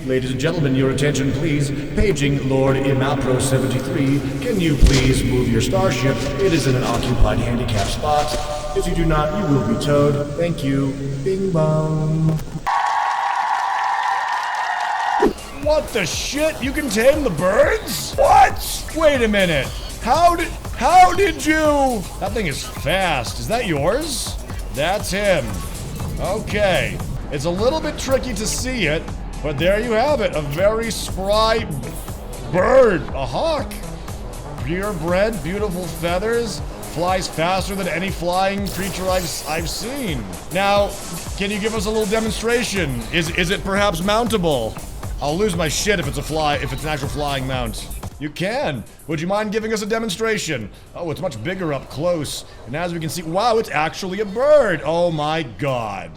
Ladies and gentlemen, your attention please. Paging Lord Imapro 73. Can you please move your starship? It is in an occupied handicap spot. If you do not, you will be towed. Thank you. Bing bong. What the shit? You can tame the birds? What? Wait a minute. How did you? That thing is fast. Is that yours? That's him. Okay. It's a little bit tricky to see it, but there you have it. A very spry bird. A hawk. Purebred, beautiful feathers. Flies faster than any flying creature I've seen. Now, can you give us a little demonstration? Is it perhaps mountable? I'll lose my shit if it's an actual flying mount. You can. Would you mind giving us a demonstration? Oh, it's much bigger up close. And as we can see, wow, it's actually a bird. Oh my god.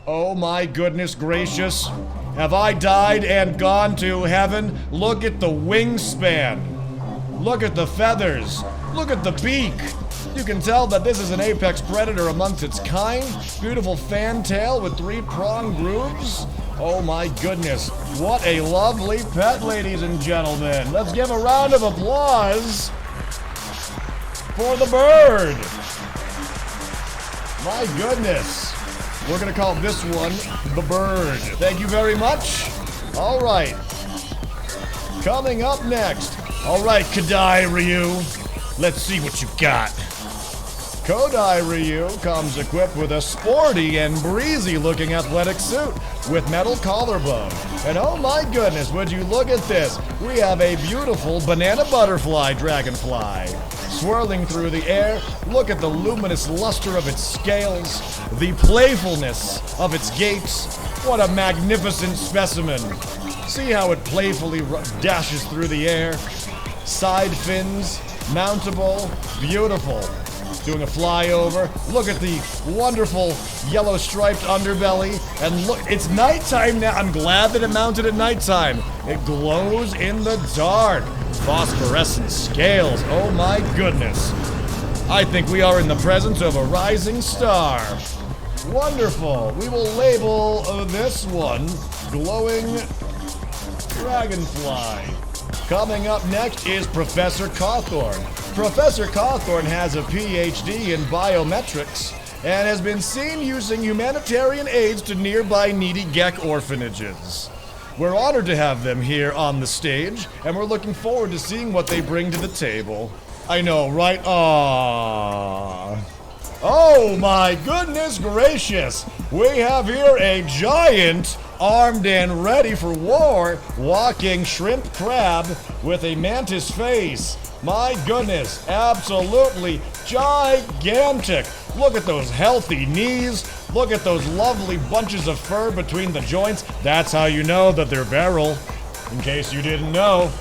Oh my goodness gracious. Have I died and gone to heaven? Look at the wingspan. Look at the feathers. Look at the beak. You can tell that this is an apex predator amongst its kind. Beautiful fantail with 3-pronged grooves. Oh my goodness. What a lovely pet, ladies and gentlemen. Let's give a round of applause for the bird. My goodness. We're gonna call this one the bird. Thank you very much. All right. Coming up next. All right, Kodai Ryu. Let's see what you got. Kodai Ryu comes equipped with a sporty and breezy looking athletic suit with metal collarbone. And oh my goodness, would you look at this? We have a beautiful banana butterfly dragonfly. Swirling through the air, look at the luminous luster of its scales, the playfulness of its gaits. What a magnificent specimen. See how it playfully dashes through the air. Side fins, mountable, beautiful. Doing a flyover. Look at the wonderful yellow striped underbelly. And look, it's nighttime now. I'm glad that it mounted at nighttime. It glows in the dark. Phosphorescent scales. Oh my goodness. I think we are in the presence of a rising star. Wonderful. We will label this one Glowing Dragonfly. Coming up next is Professor Cawthorn. Professor Cawthorn has a PhD in biometrics and has been seen using humanitarian aids to nearby needy geck orphanages. We're honored to have them here on the stage, and we're looking forward to seeing what they bring to the table. I know, right? Aww. Oh my goodness gracious! We have here a giant, armed and ready for war, walking shrimp crab with a mantis face. My goodness, absolutely gigantic. Look at those healthy knees. Look at those lovely bunches of fur between the joints. That's how you know that they're barrel, in case you didn't know.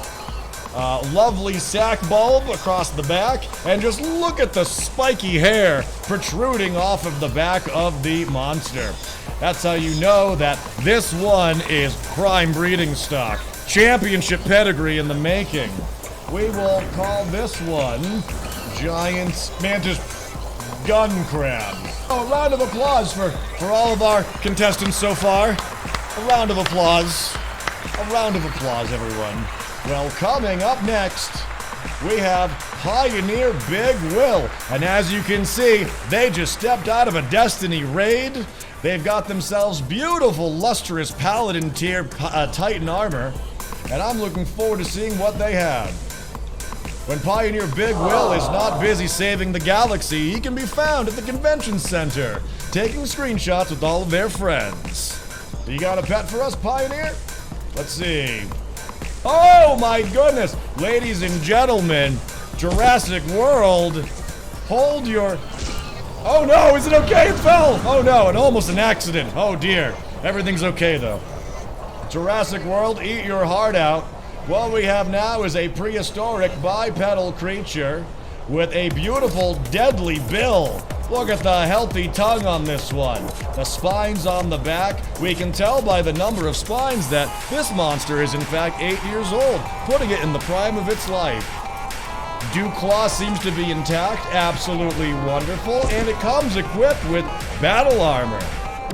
Lovely sack bulb across the back, and just look at the spiky hair protruding off of the back of the monster. That's how you know that this one is prime breeding stock. Championship pedigree in the making. We will call this one Giant Mantis Gun Crab. Oh, a round of applause for all of our contestants so far. A round of applause. A round of applause, everyone. Well, coming up next, we have Pioneer Big Will. And as you can see, they just stepped out of a Destiny raid. They've got themselves beautiful, lustrous Paladin tier Titan armor. And I'm looking forward to seeing what they have. When Pioneer Big Will is not busy saving the galaxy, he can be found at the convention center, taking screenshots with all of their friends. You got a pet for us, Pioneer? Let's see. Oh my goodness! Ladies and gentlemen, Jurassic World, hold your... Oh no, is it okay? It fell! Oh no, and almost an accident. Oh dear. Everything's okay though. Jurassic World, eat your heart out. What we have now is a prehistoric bipedal creature with a beautiful, deadly bill. Look at the healthy tongue on this one. The spines on the back. We can tell by the number of spines that this monster is in fact 8 years old, putting it in the prime of its life. Dew Claw seems to be intact, absolutely wonderful, and it comes equipped with battle armor.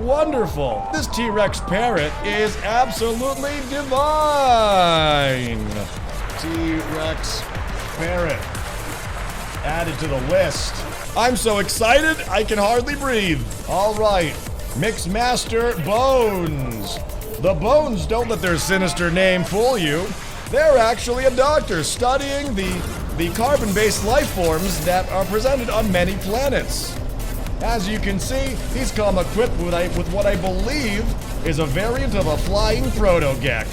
Wonderful. This T-Rex parrot is absolutely divine. T-Rex parrot added to the list. I'm so excited, I can hardly breathe. All right, Mixmaster Bones. The Bones don't let their sinister name fool you. They're actually a doctor studying the carbon-based life forms that are presented on many planets. As you can see, he's come equipped with what I believe is a variant of a flying Proto-Geck.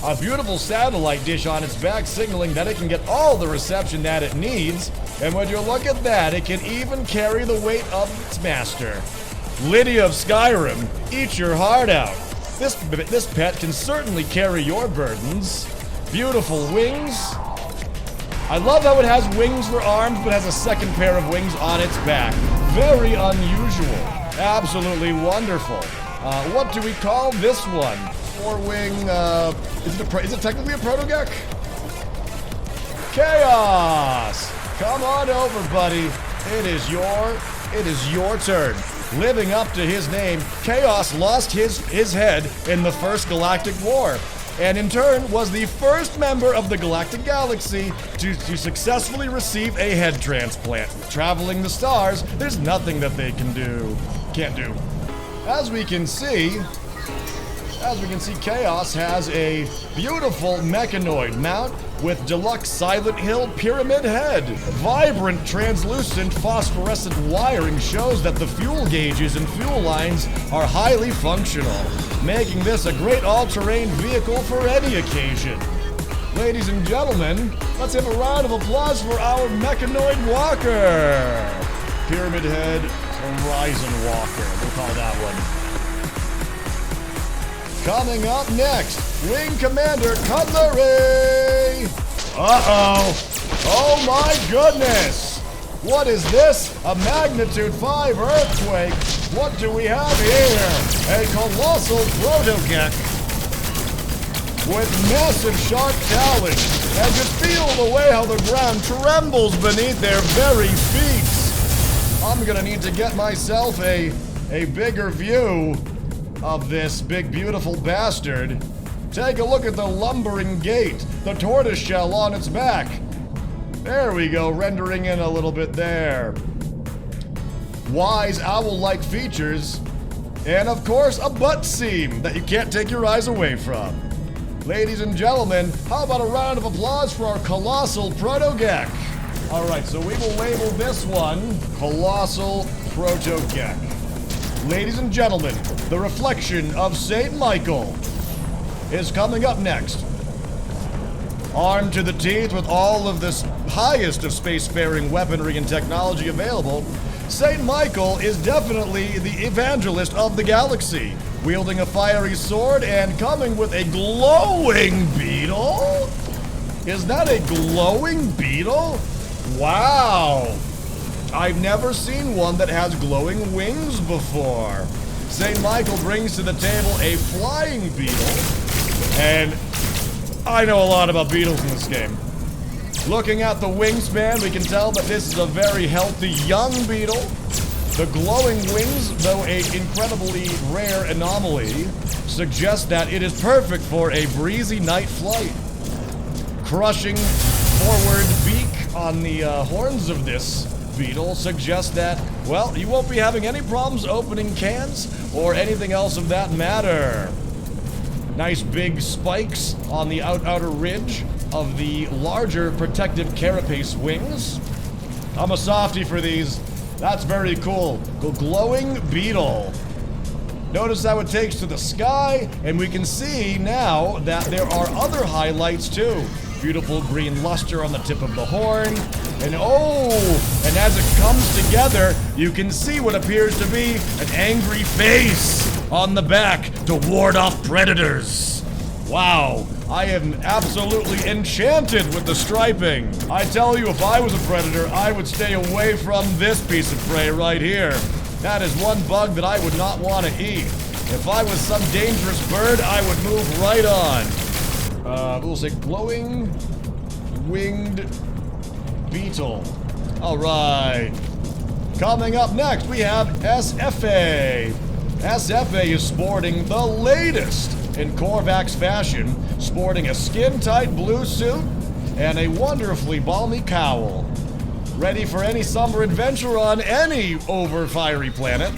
A beautiful satellite dish on its back signaling that it can get all the reception that it needs, and when you look at that, it can even carry the weight of its master. Lydia of Skyrim, eat your heart out. This pet can certainly carry your burdens. Beautiful wings. I love how it has wings for arms, but has a second pair of wings on its back. Very unusual. Absolutely wonderful. What do we call this one? Fourwing, is it technically a Proto-Geck? Chaos! Come on over, buddy. It is your turn. Living up to his name, Chaos lost his head in the first Galactic War, and in turn was the first member of the Galactic Galaxy to successfully receive a head transplant. Traveling the stars, there's nothing that they can't do. As we can see, Chaos has a beautiful mechanoid mount with deluxe Silent Hill pyramid head. Vibrant, translucent, phosphorescent wiring shows that the fuel gauges and fuel lines are highly functional, making this a great all-terrain vehicle for any occasion. Ladies and gentlemen, let's have a round of applause for our mechanoid walker. Pyramid head Horizon Walker, we'll call that one. Coming up next, Wing Commander Cutlery! Uh-oh! Oh my goodness! What is this? A magnitude 5 earthquake? What do we have here? A Colossal Proto-Geck with massive sharp talons. And just feel the way how the ground trembles beneath their very feet. I'm gonna need to get myself a bigger view of this big beautiful bastard. Take a look at the lumbering gait, the tortoise shell on its back. There we go, rendering in a little bit there. Wise owl-like features, and of course a butt seam that you can't take your eyes away from. Ladies and gentlemen, how about a round of applause for our Colossal Proto-Geck? Alright, so we will label this one Colossal Proto-Geck. Ladies and gentlemen, the reflection of St. Michael is coming up next. Armed to the teeth with all of this highest of spacefaring weaponry and technology available, St. Michael is definitely the evangelist of the galaxy, wielding a fiery sword and coming with a glowing beetle? Is that a glowing beetle? Wow! I've never seen one that has glowing wings before. St. Michael brings to the table a flying beetle, and I know a lot about beetles in this game. Looking at the wingspan, we can tell that this is a very healthy young beetle. The glowing wings, though an incredibly rare anomaly, suggest that it is perfect for a breezy night flight. Crushing forward beak on the horns of this beetle suggests that, well, you won't be having any problems opening cans or anything else of that matter. Nice big spikes on the outer ridge of the larger protective carapace wings. I'm a softie for these. That's very cool. The glowing beetle. Notice how it takes to the sky, and we can see now that there are other highlights too. Beautiful green luster on the tip of the horn. And and as it comes together, you can see what appears to be an angry face on the back to ward off predators. Wow, I am absolutely enchanted with the striping. I tell you, if I was a predator, I would stay away from this piece of prey right here. That is one bug that I would not want to eat. If I was some dangerous bird, I would move right on. We'll say glowing winged beetle. All right. Coming up next, we have SFA. SFA is sporting the latest in Korvax fashion, sporting a skin-tight blue suit and a wonderfully balmy cowl. Ready for any summer adventure on any over-fiery planet?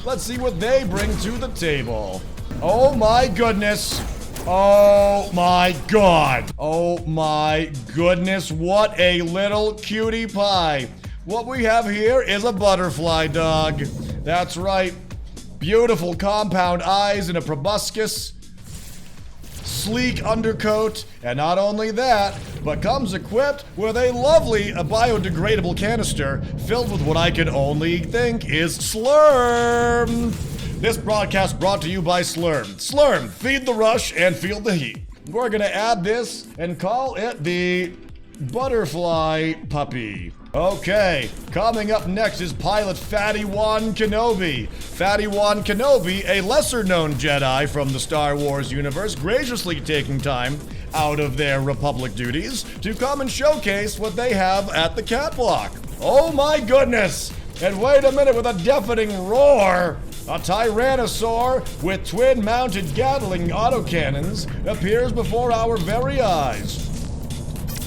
Let's see what they bring to the table. Oh my goodness. Oh my god. Oh my goodness, what a little cutie pie. What we have here is a butterfly dog. That's right. Beautiful compound eyes and a proboscis. Sleek undercoat, and not only that, but comes equipped with a lovely biodegradable canister filled with what I can only think is Slurm. This broadcast brought to you by Slurm. Slurm, feed the rush and feel the heat. We're gonna add this and call it the Butterfly Puppy. Okay, coming up next is Pilot Fatty Wan Kenobi. Fatty Wan Kenobi, a lesser-known Jedi from the Star Wars universe, graciously taking time out of their Republic duties to come and showcase what they have at the catwalk. Oh my goodness! And wait a minute, with a deafening roar, a Tyrannosaur with twin-mounted Gatling autocannons appears before our very eyes.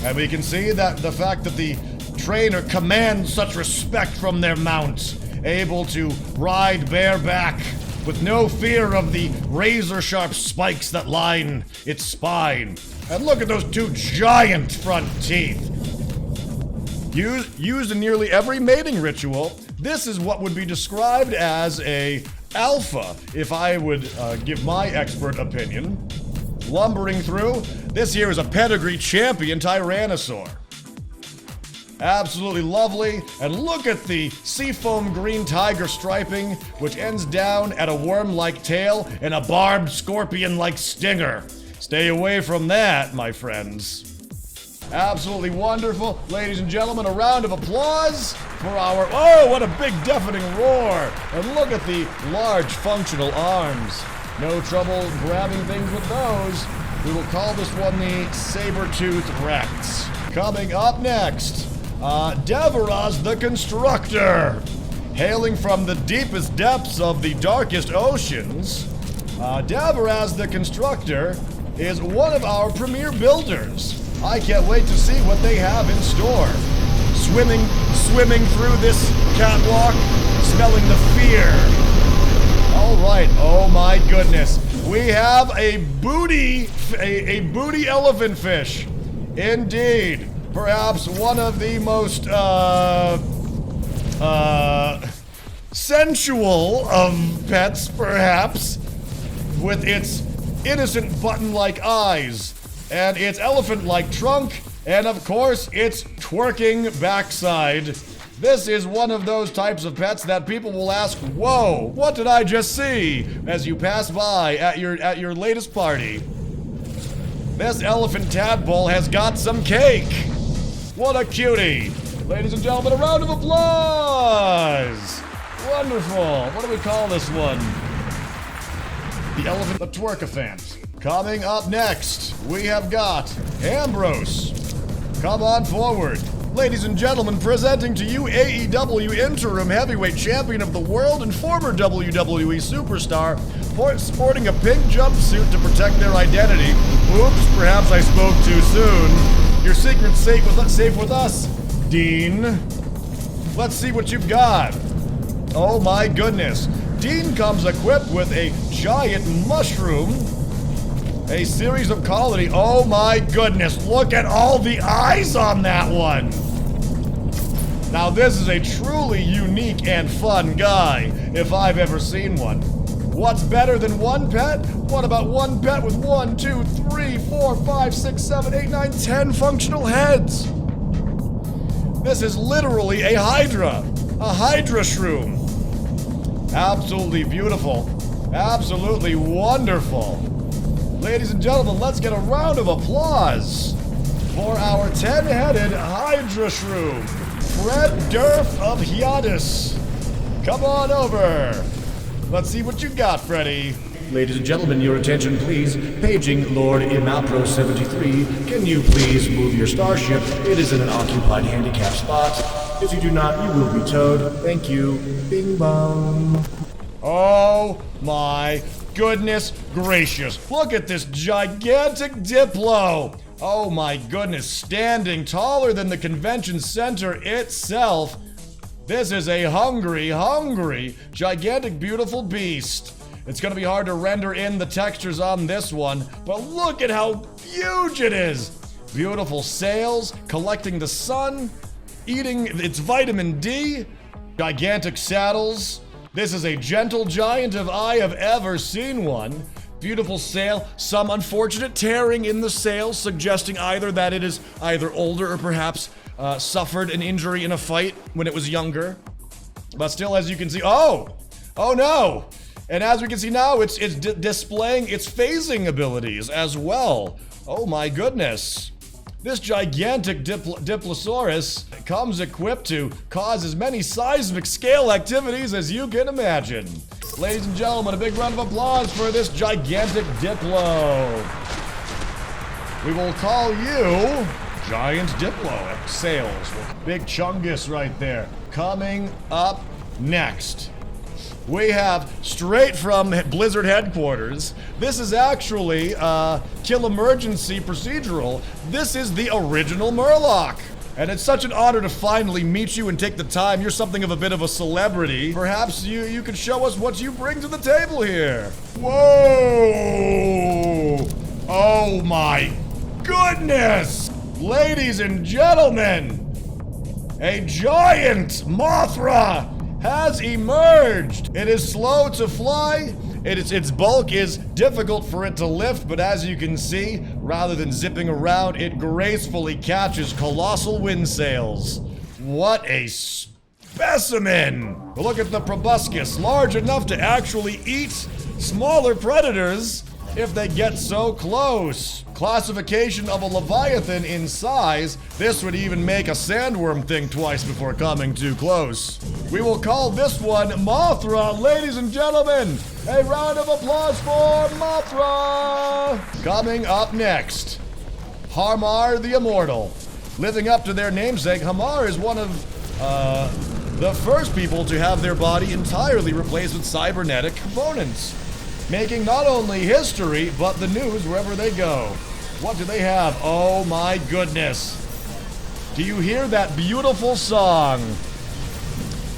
And we can see that the fact that the trainer commands such respect from their mounts, able to ride bareback with no fear of the razor-sharp spikes that line its spine. And look at those two giant front teeth. Used in nearly every mating ritual, this is what would be described as a alpha, if I would give my expert opinion. Lumbering through, this here is a pedigree champion Tyrannosaur. Absolutely lovely, and look at the seafoam green tiger striping, which ends down at a worm-like tail and a barbed scorpion-like stinger. Stay away from that, my friends. Absolutely wonderful. Ladies and gentlemen, a round of applause for our... Oh, what a big deafening roar! And look at the large functional arms. No trouble grabbing things with those. We will call this one the Sabertooth Rex. Coming up next, Deveraz the Constructor. Hailing from the deepest depths of the darkest oceans, Deveraz the Constructor is one of our premier builders. I can't wait to see what they have in store. Swimming through this catwalk, smelling the fear. All right, oh my goodness. We have a booty elephant fish. Indeed. Perhaps one of the most, sensual of pets, perhaps, with its innocent button-like eyes, and its elephant-like trunk, and of course, its twerking backside. This is one of those types of pets that people will ask, whoa, what did I just see? As you pass by at your latest party. This Elephant Tapfol has got some cake. What a cutie. Ladies and gentlemen, a round of applause. Wonderful. What do we call this one? The Elephant, the Twerkophant. Coming up next, we have got Ambrose. Come on forward. Ladies and gentlemen, presenting to you AEW Interim Heavyweight Champion of the World and former WWE Superstar, sporting a pink jumpsuit to protect their identity. Oops, perhaps I spoke too soon. Your secret's safe with us, Dean. Let's see what you've got. Oh my goodness. Dean comes equipped with a giant mushroom, a series of colony. Oh my goodness, look at all the eyes on that one. Now this is a truly unique and fun guy, if I've ever seen one. What's better than one pet? What about one pet with 1, 2, 3, 4, 5, 6, 7, 8, 9, 10 functional heads? This is literally a hydra shroom. Absolutely beautiful. Absolutely wonderful. Ladies and gentlemen, let's get a round of applause for our 10-headed hydra shroom, Fred Durf of Hyadis. Come on over. Let's see what you got, Freddy. Ladies and gentlemen, your attention please. Paging Lord Imapro 73. Can you please move your starship? It is in an occupied handicap spot. If you do not, you will be towed. Thank you. Bing bong. Oh my goodness gracious. Look at this gigantic Diplow. Oh my goodness, standing taller than the convention center itself. This is a hungry, gigantic, beautiful beast. It's gonna be hard to render in the textures on this one, but look at how huge it is. Beautiful sails, collecting the sun, eating its vitamin D, gigantic saddles. This is a gentle giant if I have ever seen one. Beautiful sail, some unfortunate tearing in the sail, suggesting either that it is either older or perhaps suffered an injury in a fight when it was younger. But still, as you can see, oh no! And as we can see now, it's displaying its phasing abilities as well. Oh my goodness. This gigantic Diplosaurus comes equipped to cause as many seismic scale activities as you can imagine. Ladies and gentlemen, a big round of applause for this gigantic Diplow. We will call you Giant Diplow. Sails with big chungus right there. Coming up next, we have straight from Blizzard headquarters. This is actually Kill Emergency procedural. This is the original Murloc. And it's such an honor to finally meet you and take the time. You're something of a bit of a celebrity. Perhaps you could show us what you bring to the table here. Whoa! Oh my goodness! Ladies and gentlemen, a giant Mothra has emerged. It is slow to fly. Its bulk is difficult for it to lift, but as you can see, rather than zipping around, it gracefully catches colossal wind sails. What a specimen! Look at the proboscis, large enough to actually eat smaller predators if they get so close. Classification of a leviathan in size, this would even make a sandworm think twice before coming too close. We will call this one Mothra, ladies and gentlemen. A round of applause for Mothra. Coming up next, Harmar the Immortal. Living up to their namesake, Hamar is one of the first people to have their body entirely replaced with cybernetic components, making not only history, but the news wherever they go. What do they have? Oh my goodness. Do you hear that beautiful song?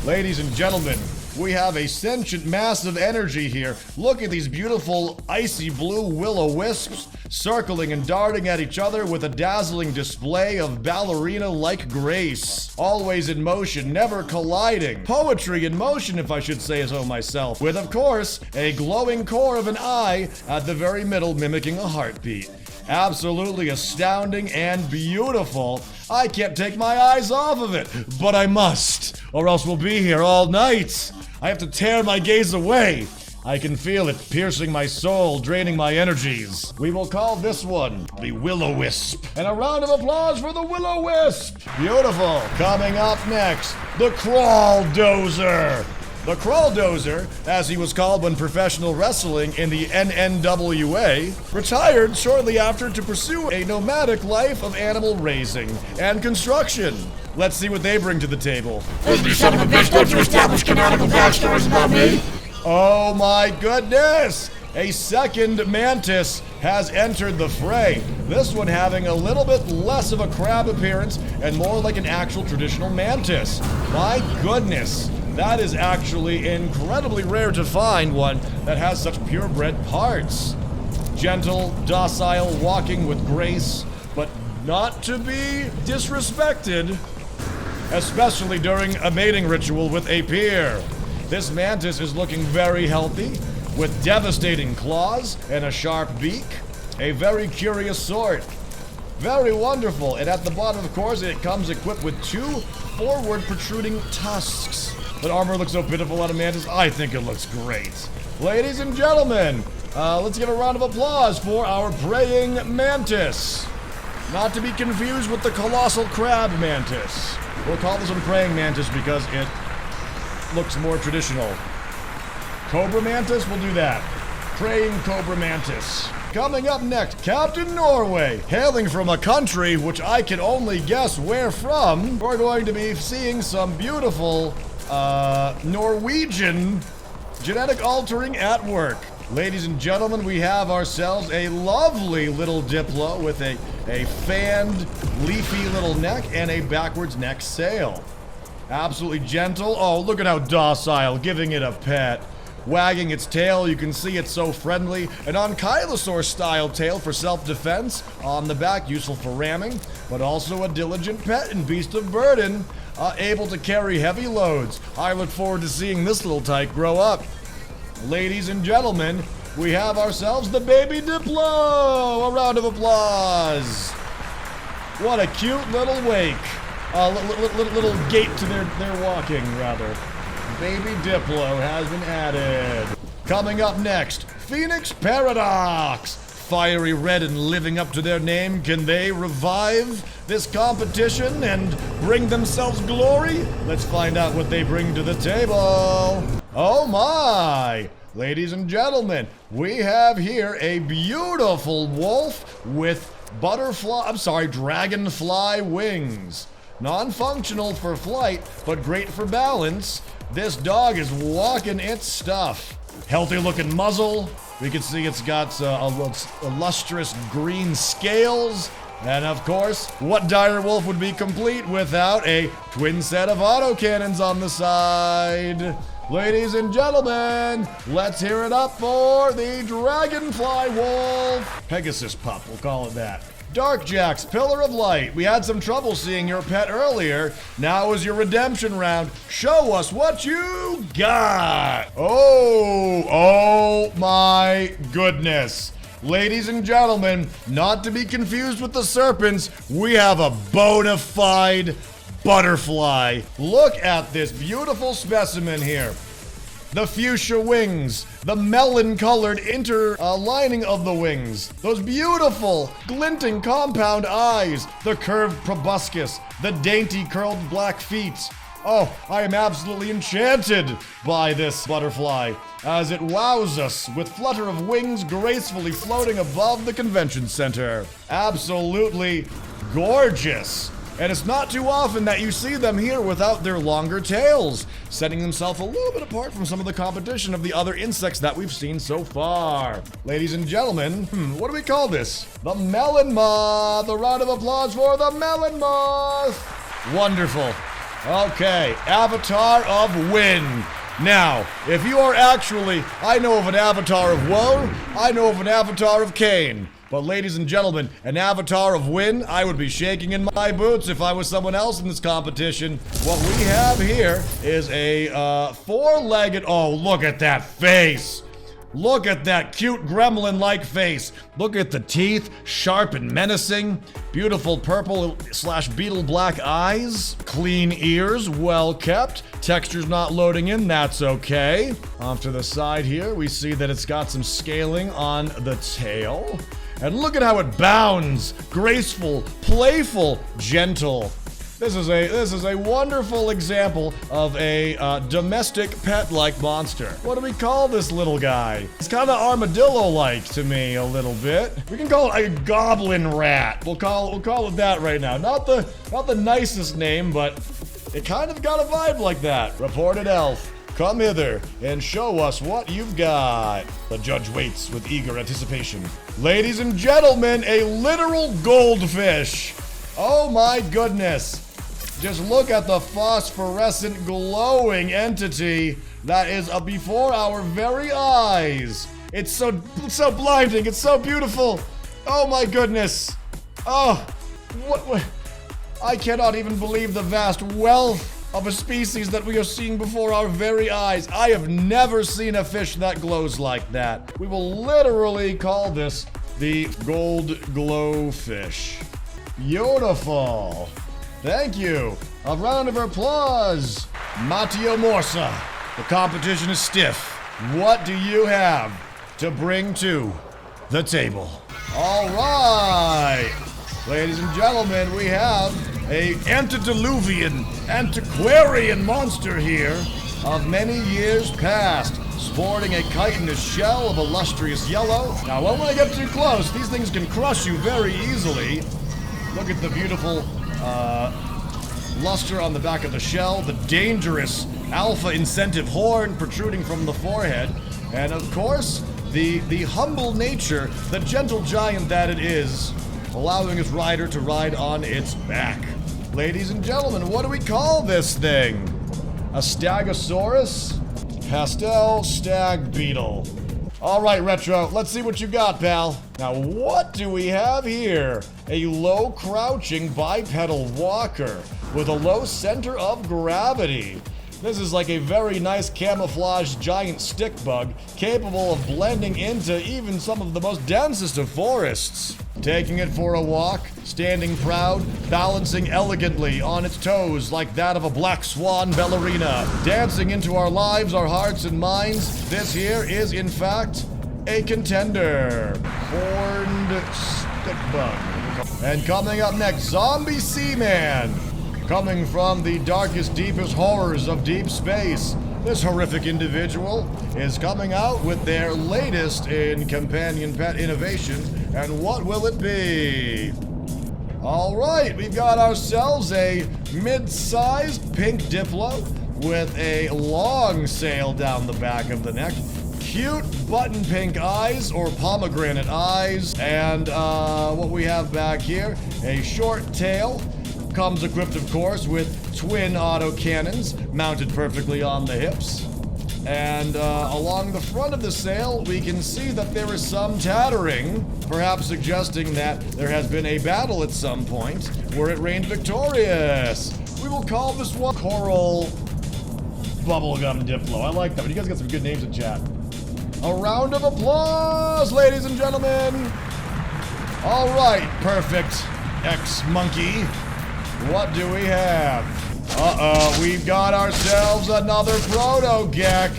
Ladies and gentlemen, we have a sentient massive energy here. Look at these beautiful icy blue Willow Wisps circling and darting at each other with a dazzling display of ballerina-like grace. Always in motion, never colliding. Poetry in motion, if I should say so myself. With, of course, a glowing core of an eye at the very middle mimicking a heartbeat. Absolutely astounding and beautiful. I can't take my eyes off of it, but I must, or else we'll be here all night. I have to tear my gaze away. I can feel it piercing my soul, draining my energies. We will call this one the Willow Wisp. And a round of applause for the Willow Wisp. Beautiful. Coming up next, the Crawl Dozer. The Crawl Dozer, as he was called when professional wrestling in the NNWA, retired shortly after to pursue a nomadic life of animal raising and construction. Let's see what they bring to the table. Listen, you son of a bitch, don't you establish canonical backstories about me? Oh my goodness! A second Mantis has entered the fray. This one having a little bit less of a crab appearance and more like an actual traditional mantis. My goodness, that is actually incredibly rare to find one that has such purebred parts. Gentle, docile, walking with grace, but not to be disrespected, especially during a mating ritual with a peer. This mantis is looking very healthy, with devastating claws and a sharp beak. A very curious sort. Very wonderful. And at the bottom, of course, it comes equipped with 2 forward protruding tusks. That armor looks so pitiful on a mantis. I think it looks great. Ladies and gentlemen, let's give a round of applause for our praying mantis. Not to be confused with the colossal crab mantis. We'll call this one praying mantis because it looks more traditional. Cobra mantis, we'll do that. Praying Cobra mantis. Coming up next, Captain Norway. Hailing from a country which I can only guess where from, we're going to be seeing some beautiful Norwegian Genetic altering at work. Ladies and gentlemen, we have ourselves a lovely little Diplow with a fanned, leafy little neck and a backwards neck sail. Absolutely gentle. Oh, look at how docile, giving it a pet. Wagging its tail, you can see it's so friendly. An ankylosaur-style tail for self-defense. On the back, useful for ramming, but also a diligent pet and beast of burden, able to carry heavy loads. I look forward to seeing this little tyke grow up. Ladies and gentlemen, we have ourselves the Baby Diplow! A round of applause! What a cute little wake. Little gait to their walking, rather. Baby Diplow has been added. Coming up next, Phoenix Paradox. Fiery red and living up to their name, can they revive this competition and bring themselves glory? Let's find out what they bring to the table. Oh my! Ladies and gentlemen, we have here a beautiful wolf with dragonfly wings. Non-functional for flight, but great for balance. This dog is walking its stuff. Healthy looking muzzle. We can see it's got lustrous green scales. And of course, what dire wolf would be complete without a twin set of autocannons on the side? Ladies and gentlemen, let's hear it up for the dragonfly wolf. Pegasus Pup, we'll call it that. Darkjack's Pillar of Light. We had some trouble seeing your pet earlier. Now is your redemption round. Show us what you got. Oh my goodness. Ladies and gentlemen, not to be confused with the serpents, we have a bona fide butterfly. Look at this beautiful specimen here. The fuchsia wings, the melon-colored interlining of the wings, those beautiful, glinting compound eyes, the curved proboscis, the dainty curled black feet. Oh, I am absolutely enchanted by this butterfly, as it wows us with flutter of wings gracefully floating above the convention center. Absolutely gorgeous. And it's not too often that you see them here without their longer tails, setting themselves a little bit apart from some of the competition of the other insects that we've seen so far. Ladies and gentlemen, what do we call this? The melon moth. A round of applause for the melon moth. Wonderful. Okay, avatar of wind. Now, if you are actually, I know of an avatar of woe, I know of an avatar of Cain. But ladies and gentlemen, an avatar of wind, I would be shaking in my boots if I was someone else in this competition. What we have here is a four-legged, oh, look at that face. Look at that cute gremlin-like face. Look at the teeth, sharp and menacing. Beautiful purple/beetle black eyes. Clean ears, well kept. Texture's not loading in, that's okay. Off to the side here, we see that it's got some scaling on the tail. And look at how it bounds. Graceful, playful, gentle. This is a wonderful example of a domestic pet-like monster. What do we call this little guy? It's kind of armadillo-like to me a little bit. We can call it a goblin rat. We'll call it that right now. Not the nicest name, but it kind of got a vibe like that. Reported elf. Come hither and show us what you've got. The judge waits with eager anticipation. Ladies and gentlemen, a literal goldfish. Oh my goodness. Just look at the phosphorescent glowing entity that is before our very eyes. It's so blinding. It's so beautiful. Oh my goodness. Oh, what? I cannot even believe the vast wealth of a species that we are seeing before our very eyes. I have never seen a fish that glows like that. We will literally call this the gold glow fish. Beautiful. Thank you. A round of applause. Matteo Morsa. The competition is stiff. What do you have to bring to the table? All right. Ladies and gentlemen, we have a antediluvian, antiquarian monster here of many years past, sporting a chitinous shell of illustrious yellow. Now, when I get too close, these things can crush you very easily. Look at the beautiful luster on the back of the shell, the dangerous alpha incentive horn protruding from the forehead, and of course, the humble nature, the gentle giant that it is, allowing its rider to ride on its back. Ladies and gentlemen, what do we call this thing? A Stegosaurus? Castel Stag Beetle. All right, Retro, let's see what you got, pal. Now, what do we have here? A low crouching bipedal walker with a low center of gravity. This is like a very nice camouflaged giant stickbug, capable of blending into even some of the most densest of forests. Taking it for a walk, standing proud, balancing elegantly on its toes like that of a black swan ballerina, dancing into our lives, our hearts and minds. This here is, in fact, a contender. Horned stickbug. And coming up next, Zombie Seaman. Coming from the darkest, deepest horrors of deep space, this horrific individual is coming out with their latest in companion pet innovation, and what will it be? All right, we've got ourselves a mid-sized pink Diplow with a long sail down the back of the neck, cute button pink eyes or pomegranate eyes, and what we have back here, a short tail. Comes equipped, of course, with twin autocannons mounted perfectly on the hips. And along the front of the sail, we can see that there is some tattering, perhaps suggesting that there has been a battle at some point where it reigned victorious. We will call this one Coral Bubblegum Diplow. I like that one. You guys got some good names in chat. A round of applause, ladies and gentlemen. All right, perfect ex-monkey. What do we have? We've got ourselves another Proto-Geck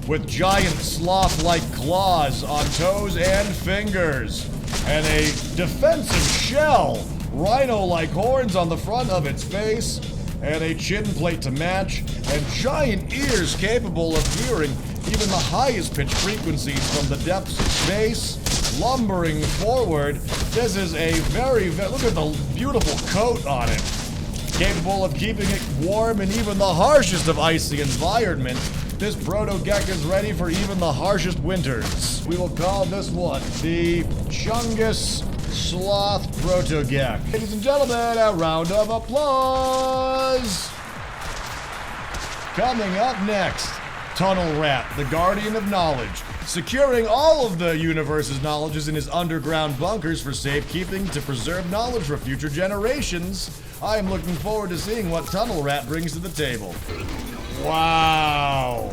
with giant sloth-like claws on toes and fingers, and a defensive shell, rhino-like horns on the front of its face, and a chin plate to match, and giant ears capable of hearing even the highest pitch frequencies from the depths of space, lumbering forward. This is a very, look at the beautiful coat on it. Capable of keeping it warm in even the harshest of icy environments, this Proto-Geck is ready for even the harshest winters. We will call this one the Chungus Sloth Proto-Geck. Ladies and gentlemen, a round of applause! Coming up next, Tunnel Rat, the guardian of knowledge, securing all of the universe's knowledges in his underground bunkers for safekeeping to preserve knowledge for future generations. I am looking forward to seeing what Tunnel Rat brings to the table. Wow.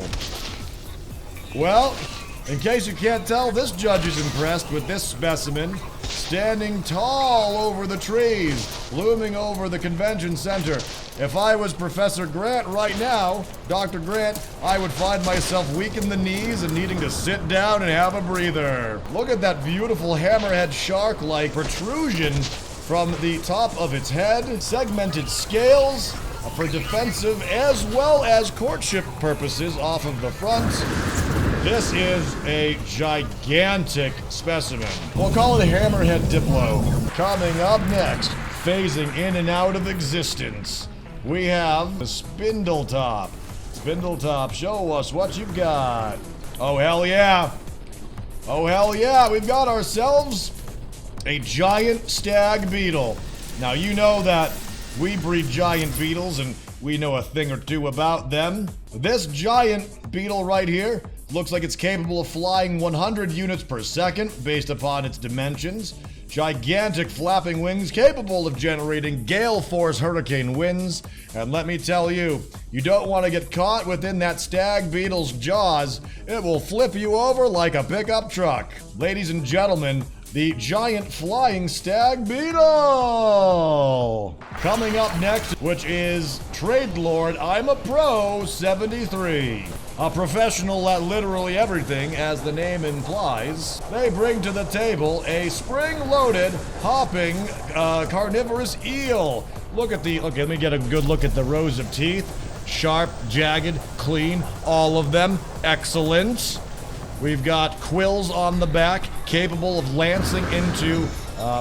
Well, in case you can't tell, this judge is impressed with this specimen, standing tall over the trees, looming over the convention center. If I was Professor Grant right now, Dr. Grant, I would find myself weak in the knees and needing to sit down and have a breather. Look at that beautiful hammerhead shark-like protrusion from the top of its head, segmented scales for defensive as well as courtship purposes off of the front. This is a gigantic specimen. We'll call it a Hammerhead Diplow. Coming up next, phasing in and out of existence, we have the Spindletop. Spindletop, show us what you've got. Oh, hell yeah. Oh, hell yeah. We've got ourselves a giant stag beetle. Now, you know that we breed giant beetles and we know a thing or two about them. This giant beetle right here looks like it's capable of flying 100 units per second based upon its dimensions. Gigantic flapping wings capable of generating gale force hurricane winds. And let me tell you, you don't want to get caught within that stag beetle's jaws. It will flip you over like a pickup truck. Ladies and gentlemen, the giant flying stag beetle! Coming up next, which is Trade Lord I'm a Pro 73. A professional at literally everything, as the name implies. They bring to the table a spring-loaded, hopping, carnivorous eel. Look at the, okay, let me get a good look at the rows of teeth. Sharp, jagged, clean, all of them. Excellent. We've got quills on the back, capable of lancing into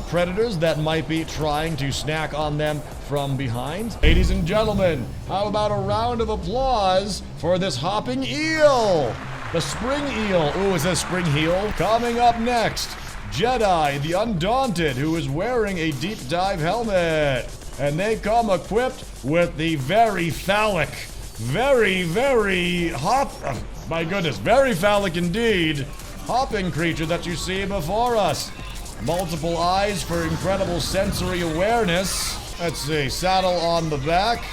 predators that might be trying to snack on them from behind. Ladies and gentlemen, how about a round of applause for this hopping eel? The spring eel. Ooh, is this spring heel? Coming up next, Jedi the Undaunted, who is wearing a deep dive helmet. And they come equipped with the very phallic, very phallic indeed, hopping creature that you see before us. Multiple eyes for incredible sensory awareness. Let's see, saddle on the back.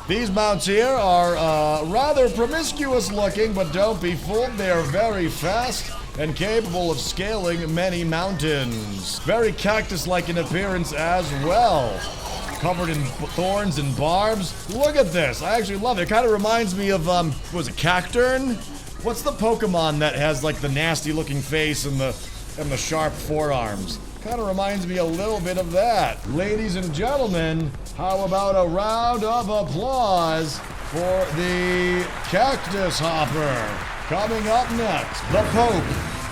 These mounts here are rather promiscuous looking, but don't be fooled, they are very fast and capable of scaling many mountains. Very cactus-like in appearance as well. Covered in thorns and barbs. Look at this, I actually love it. It kind of reminds me of, was it Cacturn? What's the Pokemon that has like the nasty looking face and the sharp forearms? Kind of reminds me a little bit of that. Ladies and gentlemen, how about a round of applause for the Cactus Hopper? Coming up next, the Pope,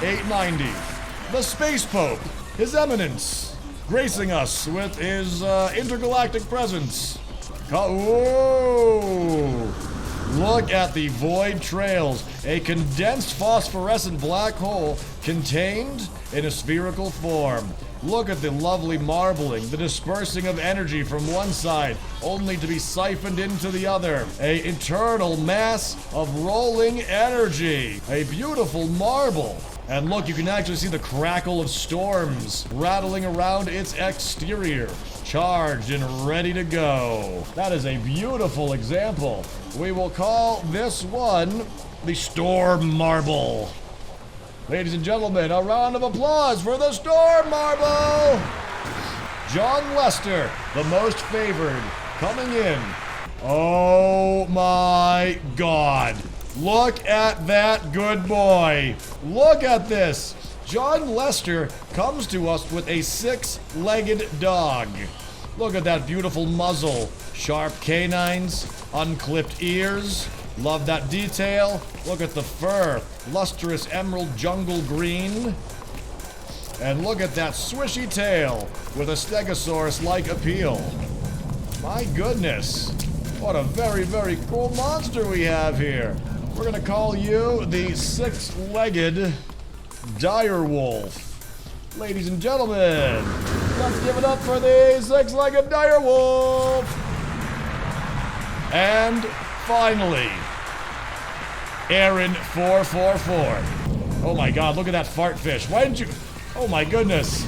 890. The Space Pope, His Eminence, gracing us with his intergalactic presence. Whoa! Look at the void trails, a condensed phosphorescent black hole contained in a spherical form. Look at the lovely marbling, the dispersing of energy from one side, only to be siphoned into the other. A eternal mass of rolling energy. A beautiful marble. And look, you can actually see the crackle of storms rattling around its exterior. Charged and ready to go. That is a beautiful example. We will call this one the Storm Marble. Ladies and gentlemen, a round of applause for the Storm Marble! John Lester, the most favored, coming in. Oh my God. Look at that good boy. Look at this. John Lester comes to us with a 6-legged dog. Look at that beautiful muzzle. Sharp canines, unclipped ears. Love that detail. Look at the fur. Lustrous emerald jungle green. And look at that swishy tail with a stegosaurus-like appeal. My goodness. What a very cool monster we have here. We're gonna call you the 6-legged direwolf. Ladies and gentlemen, let's give it up for the 6-legged direwolf. And finally, Aaron 444. Oh my God, look at that fart fish. Why didn't you? Oh my goodness.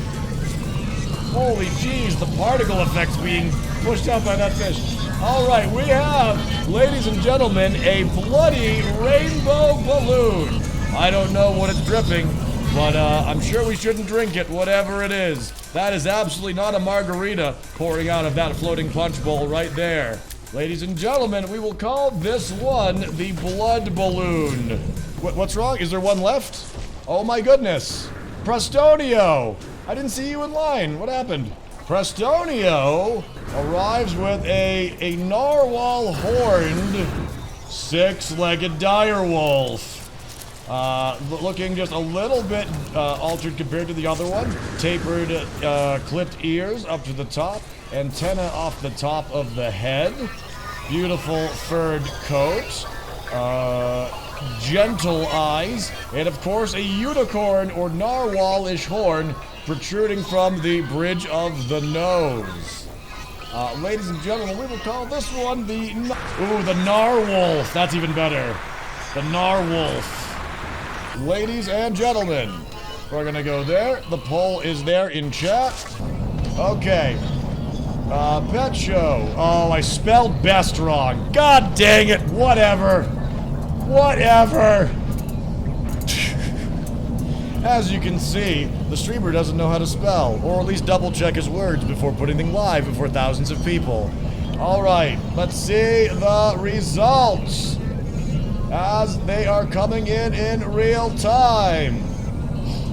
Holy jeez, the particle effects being pushed out by that fish. All right, we have, ladies and gentlemen, a bloody rainbow balloon. I don't know what it's dripping, but I'm sure we shouldn't drink it, whatever it is. That is absolutely not a margarita pouring out of that floating punch bowl right there. Ladies and gentlemen, we will call this one the blood balloon. What's wrong? Is there one left? Oh my goodness. Prestonio! I didn't see you in line. What happened? Prestonio arrives with a narwhal horned 6-legged direwolf. Looking just a little bit altered compared to the other one. Tapered, clipped ears up to the top. Antenna off the top of the head. Beautiful furred coat. Gentle eyes. And of course a unicorn or narwhal-ish horn protruding from the bridge of the nose. Ladies and gentlemen, we will call this one the narwolf. That's even better. The narwolf. Ladies and gentlemen, we're gonna go there. The poll is there in chat. Okay. Pet show. Oh, I spelled best wrong. God dang it. Whatever. Whatever. As you can see, the streamer doesn't know how to spell, or at least double check his words before putting them live before thousands of people. Alright, let's see the results as they are coming in real time.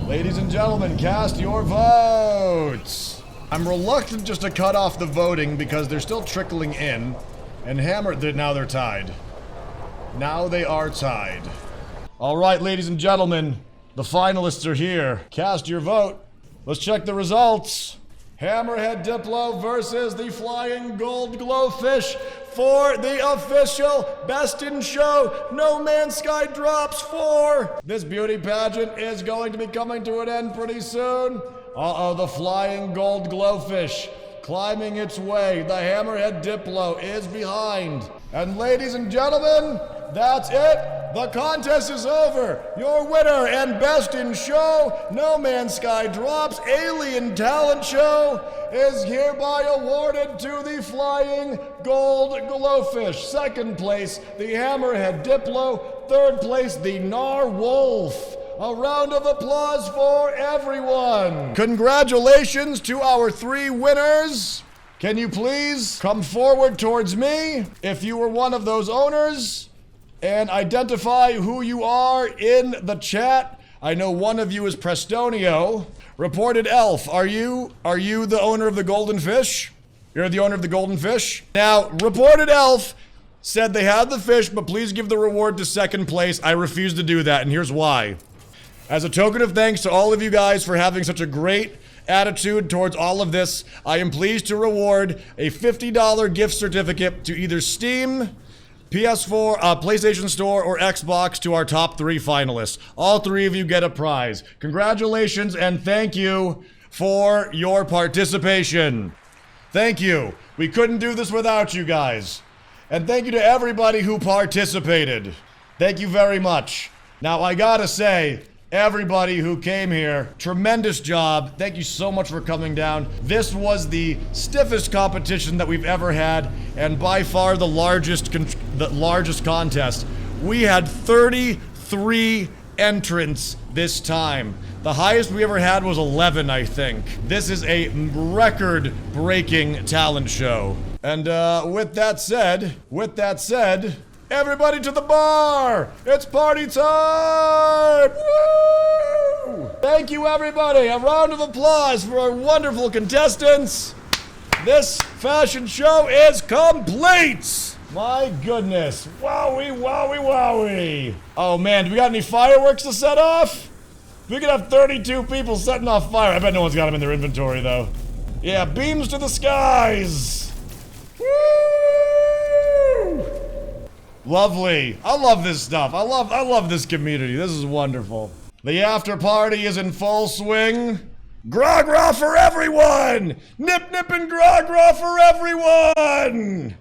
Ladies and gentlemen, cast your votes. I'm reluctant just to cut off the voting because they're still trickling in, and now they're tied. Now they are tied. Alright, ladies and gentlemen, the finalists are here. Cast your vote. Let's check the results. Hammerhead Diplow versus the flying gold glowfish for the official Best in Show No Man's Sky Drops 4. This beauty pageant is going to be coming to an end pretty soon. Uh-oh, the flying gold glowfish climbing its way. The Hammerhead Diplow is behind. And ladies and gentlemen, that's it. The contest is over. Your winner and Best in Show No Man's Sky Drops Alien Talent Show is hereby awarded to the flying gold glowfish. Second place, the Hammerhead Diplow. Third place, the Narwolf. A round of applause for everyone. Congratulations to our 3 winners. Can you please come forward towards me if you were one of those owners and identify who you are in the chat? I know one of you is Prestonio. Reported Elf, are you the owner of the golden fish? You're the owner of the golden fish? Now, Reported Elf said they had the fish, but please give the reward to second place. I refuse to do that, and here's why. As a token of thanks to all of you guys for having such a great attitude towards all of this, I am pleased to reward a $50 gift certificate to either Steam, PS4, PlayStation Store, or Xbox to our top 3 finalists. All 3 of you get a prize. Congratulations and thank you for your participation. Thank you. We couldn't do this without you guys. And thank you to everybody who participated. Thank you very much. Now, I gotta say, everybody who came here, tremendous job. Thank you so much for coming down. This was the stiffest competition that we've ever had, and by far the largest contest. We had 33 entrants this time. The highest we ever had was 11, I think. This is a record-breaking talent show. And with that said, everybody to the bar! It's party time! Woo! Thank you, everybody. A round of applause for our wonderful contestants. This fashion show is complete! My goodness. Wowie, wowie, wowie. Oh, man, do we got any fireworks to set off? We could have 32 people setting off fire. I bet no one's got them in their inventory, though. Yeah, beams to the skies. Woo! Lovely. I love this stuff. I love this community. This is wonderful. The after party is in full swing. Gra-gra for everyone! Nip, nip, and gra-gra for everyone!